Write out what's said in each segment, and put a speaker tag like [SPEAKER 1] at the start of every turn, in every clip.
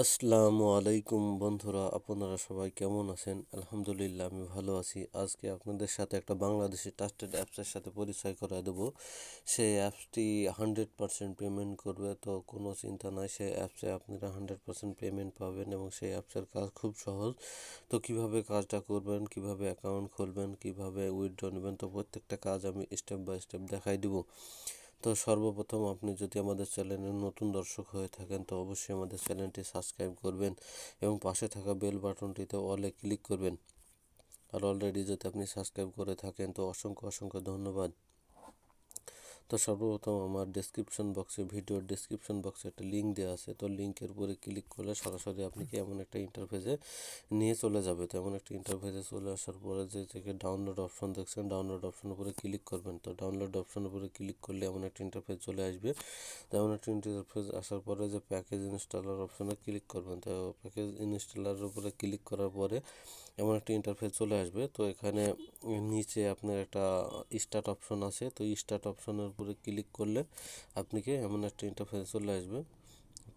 [SPEAKER 1] আসসালামু আলাইকুম বন্ধুরা, আপনারা সবাই কেমন আছেন? আলহামদুলিল্লাহ, আমি ভালো আছি। আজকে আপনাদের সাথে একটা বাংলাদেশি ট্রাস্টেড অ্যাপসের সাথে পরিচয় করায় দেবো। সেই অ্যাপসটি 100% পেমেন্ট করবে, তো কোনো চিন্তা নাই। সেই অ্যাপসে আপনারা 100% পেমেন্ট পাবেন এবং সেই অ্যাপসের কাজ খুব সহজ। তো কিভাবে কাজটা করবেন, কিভাবে অ্যাকাউন্ট খুলবেন, কিভাবে উইথড্র নেবেন, তো প্রত্যেকটা কাজ আমি স্টেপ বাই স্টেপ দেখাই দিব। তো সর্বপ্রথম আপনি যদি আমাদের চ্যানেলের নতুন দর্শক হয়ে থাকেন তো অবশ্যই আমাদের চ্যানেলটি সাবস্ক্রাইব করবেন এবং পাশে থাকা বেল বাটনটিতে অলে ক্লিক করবেন। আর অলরেডি যদি আপনি সাবস্ক্রাইব করে থাকেন তো অসংখ্য অসংখ্য ধন্যবাদ। তো সর্বপ্রথম আমার ভিডিওর ডেসক্রিপশন বক্সে একটা লিঙ্ক দেওয়া আছে, তো লিঙ্কের উপরে ক্লিক করলে সরাসরি আপনাকে এমন একটা ইন্টারফেসে নিয়ে চলে যাবে। তো এমন একটা ইন্টারফেসে চলে আসার পরে যে থেকে ডাউনলোড অপশন দেখছেন, ডাউনলোড অপশনের উপরে ক্লিক করবেন। তো ডাউনলোড অপশনের উপরে ক্লিক করলে এমন একটা ইন্টারফেস চলে আসবে। তো এমন একটা ইন্টারফেস আসার পরে যে প্যাকেজ ইনস্টলার অপশনে ক্লিক করবেন। তো প্যাকেজ ইনস্টলারের উপরে ক্লিক করার পরে এমন একটা ইন্টারফেস চলে আসবে। তো এখানে নিচে আপনার একটা স্টার্ট অপশন আছে, তো স্টার্ট অপশনের উপরে ক্লিক করলে আপনাকে এমন একটা ইন্টারফেস চলে আসবে।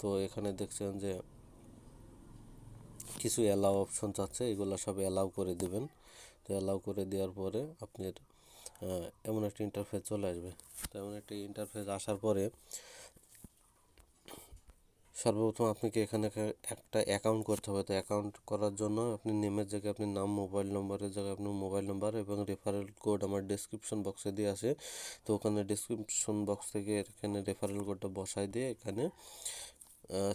[SPEAKER 1] তো এখানে দেখছেন যে কিছু অ্যালাউ অপশন আছে, এগুলো সব অ্যালাউ করে দেবেন। তো অ্যালাউ করে দেওয়ার পরে আপনার এমন একটা ইন্টারফেস চলে আসবে। তো এমন একটা ইন্টারফেস আসার পরে সর্বপ্রথম আপনাকে এখানে একটা অ্যাকাউন্ট করতে হবে। তো অ্যাকাউন্ট করার জন্য আপনি নেমের জায়গায় আপনি নাম, মোবাইল নম্বরের জায়গায় আপনার মোবাইল নাম্বার এবং রেফারেল কোড আমার ডেসক্রিপশন বক্সে দিয়ে আছে। তো ওখানে ডেসক্রিপশন বক্স থেকে এখানে রেফারেল কোডটা বসাই দিয়ে এখানে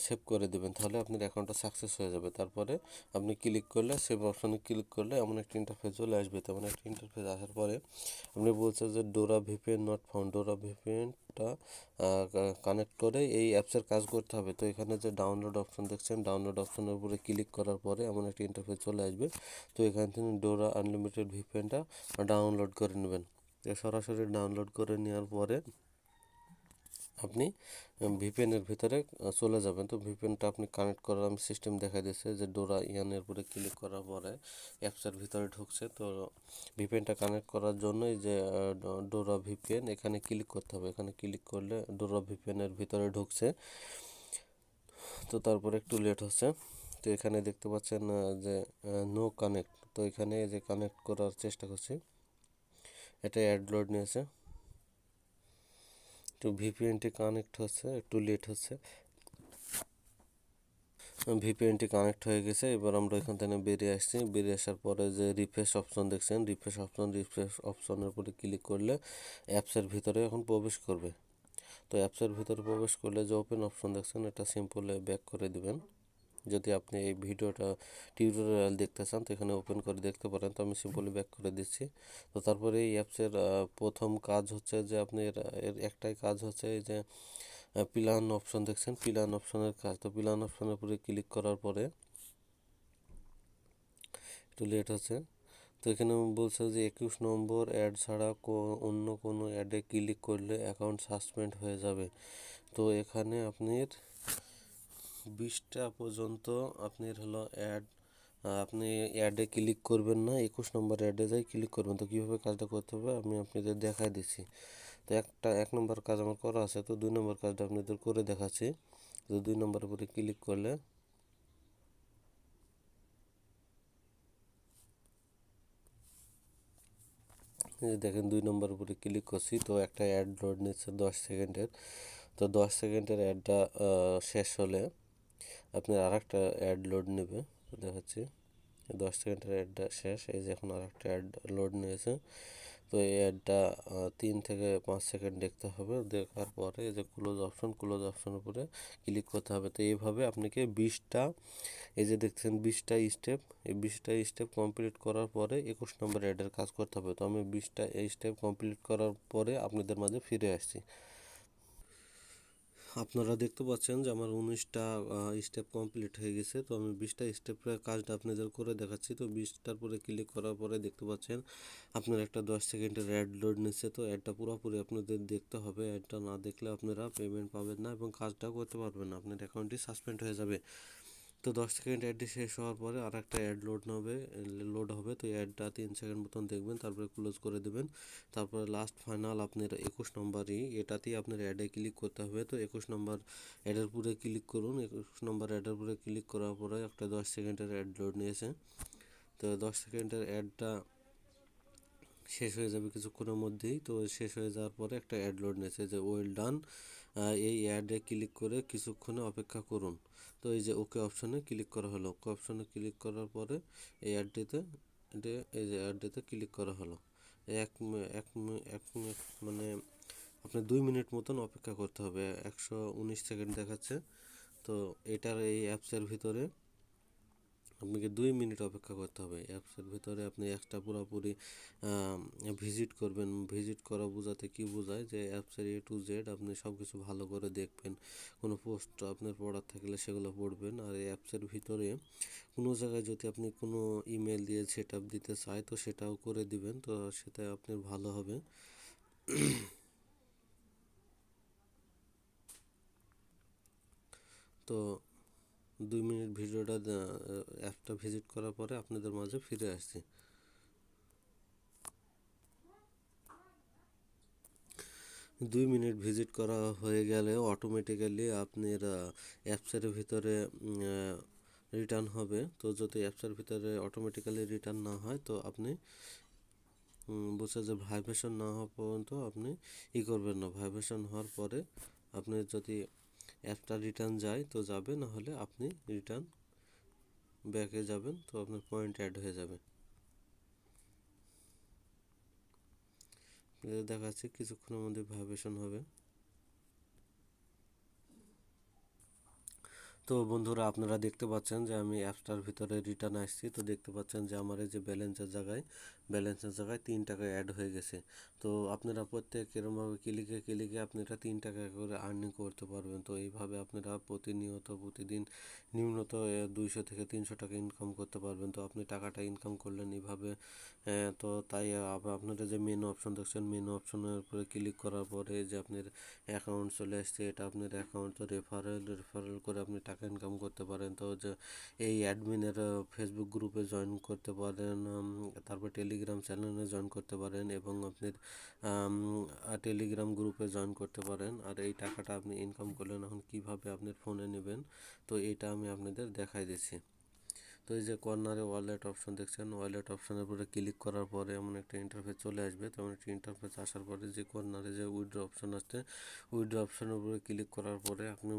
[SPEAKER 1] সেভ করে দেবেন, তাহলে আপনার অ্যাকাউন্টটা সাকসেস হয়ে যাবে। তারপরে আপনি ক্লিক করলে সেভ অপশানে ক্লিক করলে এমন একটা ইন্টারফেস চলে আসবে। তেমন একটা ইন্টারফেস আসার পরে আপনি বলছে যে ডোরা ভিপিএন নট ফাউন্ড, ডোরা ভিপিএনটা কানেক্ট করে এই অ্যাপসের কাজ করতে হবে। তো এখানে যে ডাউনলোড অপশন দেখছেন, ডাউনলোড অপশনের উপরে ক্লিক করার পরে এমন একটা ইন্টারফেস চলে আসবে। তো এখান থেকে ডোরা আনলিমিটেড ভিপিএনটা ডাউনলোড করে নেবেন। সরাসরি ডাউনলোড করে নেওয়ার পরে আপনি ভিপিএনের ভিতরে চলে যাবেন। তো ভিপিএনটা আপনি কানেক্ট করার আমি সিস্টেম দেখা দিচ্ছে যে ডোরা ইয়ানের উপরে ক্লিক করার পরে অ্যাপসের ভিতরে ঢুকছে। তো ভিপিএনটা কানেক্ট করার জন্য এই যে ডোরা ভিপিএন এখানে ক্লিক করতে হবে। এখানে ক্লিক করলে ডোরা ভিপিএনের ভিতরে ঢুকছে। তো তারপরে একটু লেট হচ্ছে। তো এখানে দেখতে পাচ্ছেন যে নো কানেক্ট। তো এখানে যে কানেক্ট করার চেষ্টা করছি, এটা অ্যাড লোড নিয়েছে। তো ভিপিএনটি কানেক্ট হচ্ছে, একটু লেট হচ্ছে। ভিপিএনটি কানেক্ট হয়ে গেছে। এবার আমরা এখান থেকে বেরিয়ে আসছি। বেরিয়ে আসার পরে যে রিফ্রেশ অপশন দেখছেন, রিফ্রেশ অপশনের উপরে ক্লিক করলে অ্যাপসের ভিতরে এখন প্রবেশ করবে। তো অ্যাপসের ভিতরে প্রবেশ করলে যে ওপেন অপশন দেখছেন, এটা সিম্পলে ব্যাক করে দিবেন। যদি আপনি এই ভিডিওটা টিউটোরিয়াল দেখতে চান তো এখানে ওপেন করে দেখতে পারেন। তো আমি সিম্পলি ব্যাক করে দিচ্ছি। তো তারপরে এই অ্যাপসের প্রথম কাজ হচ্ছে যে আপনি এর একটাই কাজ হচ্ছে এই যে প্ল্যান অপশন দেখছেন, প্ল্যান অপশনের কাজ। তো প্ল্যান অপশনের উপরে ক্লিক করার পরে একটু লেট হচ্ছে। তো এখানে বলছে যে 21 নম্বর অ্যাড ছাড়া অন্য কোনো অ্যাডে ক্লিক করলে অ্যাকাউন্ট সাসপেন্ড হয়ে যাবে। তো এখানে আপনার 20টা পর্যন্ত আপনার হলো অ্যাড, আপনি অ্যাডে ক্লিক করবেন না, 21 নম্বর অ্যাডে যাই ক্লিক করবেন। তো কীভাবে কাজটা করতে হবে আমি আপনাদের দেখাই দিচ্ছি। তো এক নম্বর কাজ আমার করা আছে, তো 2 নম্বর কাজটা আপনাদের করে দেখাচ্ছি। তো 2 নম্বরের উপরে ক্লিক করলে দেখেন 2 নম্বর উপরে ক্লিক করছি, তো একটা অ্যাড লোড নিচ্ছে 10 সেকেন্ডের। তো 10 সেকেন্ডের অ্যাডটা শেষ হলে আপনার আর একটা অ্যাড লোড নেবে। তো দেখাচ্ছি 10 সেকেন্ডের অ্যাডটা শেষ, এই যে এখন আর একটা অ্যাড লোড নিয়েছে। তো এই অ্যাডটা 3 থেকে 5 সেকেন্ড দেখতে হবে। দেখার পরে এই যে ক্লোজ অপশন উপরে ক্লিক করতে হবে। তো এইভাবে আপনাকে 20টা, এই যে দেখছেন 20টা স্টেপ, এই 20টা স্টেপ কমপ্লিট করার পরে 21 নম্বর অ্যাডের কাজ করতে হবে। তো আমি 20টা এই স্টেপ কমপ্লিট করার পরে আপনাদের মাঝে ফিরে আসছি। আপনারা দেখতে পাচ্ছেন যে আমার 19টা স্টেপ কমপ্লিট হয়ে গেছে। তো আমি 20টা স্টেপের কাজটা আপনাদের করে দেখাচ্ছি। তো 20টার পরে ক্লিক করার পরে দেখতে পাচ্ছেন আপনার একটা 10 সেকেন্ডের অ্যাড লোড নিচ্ছে। তো অ্যাডটা পুরোপুরি আপনাদের দেখতে হবে, অ্যাডটা না দেখলে আপনারা পেমেন্ট পাবেন না এবং কাজটাও করতে পারবেন না, আপনার অ্যাকাউন্টটি সাসপেন্ড হয়ে যাবে। তো 10 সেকেন্ড অ্যাডটি শেষ হওয়ার পরে আর একটা অ্যাড লোড হবে। তো অ্যাডটা 3 সেকেন্ড মতন দেখবেন, তারপরে ক্লোজ করে দেবেন। তারপরে লাস্ট ফাইনাল আপনার 21 নম্বরই, এটাতেই আপনার অ্যাডে ক্লিক করতে হবে। তো 21 নম্বর অ্যাডের উপরে ক্লিক করুন। 21 নম্বর অ্যাডের উপরে ক্লিক করার পরে একটা 10 সেকেন্ডের অ্যাড লোড নিয়েছে। তো 10 সেকেন্ডের অ্যাডটা শেষ হয়ে যাবে কিছুক্ষণের মধ্যেই। তো শেষ হয়ে যাওয়ার পরে একটা অ্যাড লোড নিয়েছে যে ওয়েল ডান, এই অ্যাডে ক্লিক করে কিছুক্ষণে অপেক্ষা করুন। তো এই যে ওকে অপশনে ক্লিক করা হলো। ওকে অপশনে ক্লিক করার পরে এই অ্যাডটিতে এই যে অ্যাডটিতে ক্লিক করা হলো। এক মি- এক মি- এক মিনিট মানে আপনার 2 মিনিট মতন অপেক্ষা করতে হবে। 119 সেকেন্ড দেখাচ্ছে। তো এটার এই অ্যাপসের ভিতরে আপনাকে 2 মিনিট অপেক্ষা করতে হবে। অ্যাপসের ভিতরে আপনি একটা পুরোপুরি ভিজিট করবেন। ভিজিট করা বোঝাতে কি বোঝায়, যে অ্যাপসের A to Z আপনি সব কিছু ভালো করে দেখবেন। কোনো পোস্ট আপনার পড়ার থাকলে সেগুলো পড়বেন। আর এই অ্যাপসের ভিতরে কোনো জায়গায় যদি আপনি কোনো ইমেল দিয়ে সেট আপ দিতে চায়, তো সেটাও করে দিবেন। তো সেটা আপনার ভালো হবে। তো 2 মিনিট ভিডিওটা অ্যাপটা ভিজিট করার পরে আপনাদের মাঝে ফিরে আসছি। 2 মিনিট ভিজিট করা হয়ে গেলে অটোমেটিক্যালি আপনার অ্যাপসের ভিতরে রিটার্ন হবে। তো যদি অ্যাপসের ভিতরে অটোমেটিক্যালি রিটার্ন না হয়, তো আপনি বলছে যে ভাইব্রেশন না হওয়া পর্যন্ত আপনি করবেন না। ভাইব্রেশন হওয়ার পরে আপনি যদি অ্যাপটা রিটার্ন যায় তো যাবে, না হলে আপনি রিটার্ন ব্যাকে যাবেন, তো আপনার পয়েন্ট অ্যাড হয়ে যাবে। দেখাচ্ছি কিছুক্ষণের মধ্যে ভাইব্রেশন হবে। তো বন্ধুরা, আপনারা দেখতে পাচ্ছেন যে আমি অ্যাপসটার ভিতরে রিটার্ন আসছি। তো দেখতে পাচ্ছেন যে আমার এই যে ব্যালেন্সের জায়গায় 3 টাকা অ্যাড হয়ে গেছে। তো আপনারা প্রত্যেক এরমভাবে ক্লিকে ক্লিকে আপনারা 3 টাকা করে আর্নিং করতে পারবেন। তো এইভাবে আপনারা প্রতিদিন নিম্নত 200 থেকে 300 টাকা ইনকাম করতে পারবেন। তো আপনি টাকাটা ইনকাম করলেন এইভাবে। তো তাই আবার আপনারা যে মেনু অপশন দেখছেন, মেনু অপশনের উপরে ক্লিক করার পরে যে আপনার অ্যাকাউন্ট চলে আসছে, এটা আপনার অ্যাকাউন্ট রেফারেল করে আপনি টাকা ইনকাম করতে পারেন। তো যে এই অ্যাডমিনের ফেসবুক গ্রুপে জয়েন করতে পারেন, তারপর টেলিগ্রাম চ্যানেলে জয়েন করতে পারেন, এবং আপনার টেলিগ্রাম গ্রুপে জয়েন করতে পারেন। আর এই টাকাটা আপনি ইনকাম করলেন, এখন কীভাবে আপনার ফোনে নেবেন, তো এটা আমি আপনাদের দেখাই দিচ্ছি। তো এই যে কর্নারে ওয়ালেট অপশন দেখছেন, ওয়ালেট অপশনের উপরে ক্লিক করার পরে এমন একটা ইন্টারফেস চলে আসবে। তো এমন একটা ইন্টারফেস আসার পরে যে কর্নারে যে উইথড্র অপশন আসছে, উইথড্র অপশনের উপরে ক্লিক করার পরে আপনি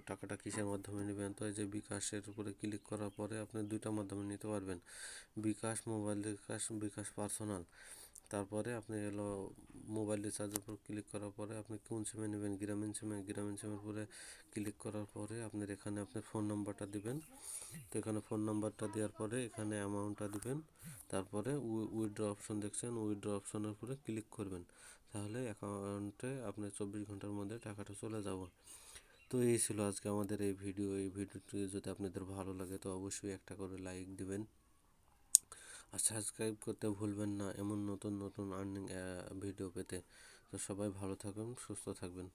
[SPEAKER 1] টাকাটা কিসের মাধ্যমে নেবেন, তো এই যে বিকাশের উপরে ক্লিক করার পরে আপনি দুইটা মাধ্যমে নিতে পারবেন, বিকাশ মোবাইল বিকাশ, বিকাশ পার্সোনাল। তারপরে আপনি মোবাইল রিচার্জের উপর ক্লিক করার পরে আপনি কোন সিমে নেবেন, গ্রামীণ সিমের উপরে ক্লিক করার পরে আপনার এখানে আপনার ফোন নাম্বারটা দিবেন। তো এখানে ফোন নাম্বারটা দেওয়ার পরে এখানে অ্যামাউন্টটা দিবেন। তারপরে উইথড্র অপশন দেখছেন, উইথড্র অপশনের উপরে ক্লিক করবেন। তাহলে অ্যাকাউন্টে আপনার 24 ঘন্টার মধ্যে টাকাটা চলে যাব। তো এই ছিল আজকে আমাদের এই ভিডিও। এই ভিডিওটি যদি আপনাদের ভালো লাগে তো অবশ্যই একটা করে লাইক দিবেন, আর সাবস্ক্রাইব করতে ভুলবেন না এমন নতুন নতুন আর্নিং ভিডিও পেতে। তো সবাই ভালো থাকুন, সুস্থ থাকবেন।